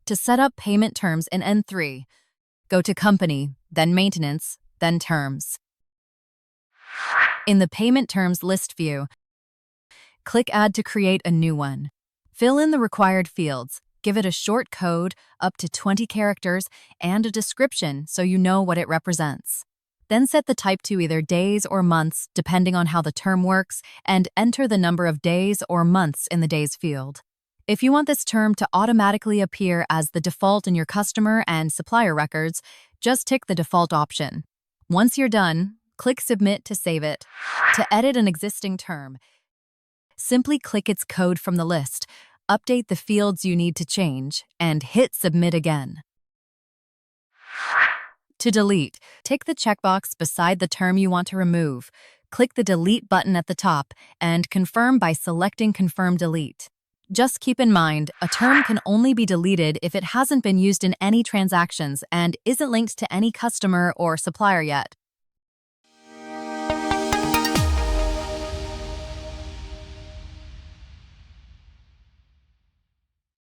To set up payment terms in N3, go to Company, then Maintenance, then Terms. In the Payment Terms list view, click Add to create a new one. Fill in the required fields, give it a short code, up to 20 characters, and a description so you know what it represents. Then set the type to either days or months, depending on how the term works, and enter the number of days or months in the days field. If you want this term to automatically appear as the default in your customer and supplier records, just tick the default option. Once you're done, click Submit to save it. To edit an existing term, simply click its code from the list, update the fields you need to change, and hit Submit again. To delete, tick the checkbox beside the term you want to remove. Click the Delete button at the top and confirm by selecting Confirm Delete. Just keep in mind, a term can only be deleted if it hasn't been used in any transactions and isn't linked to any customer or supplier yet.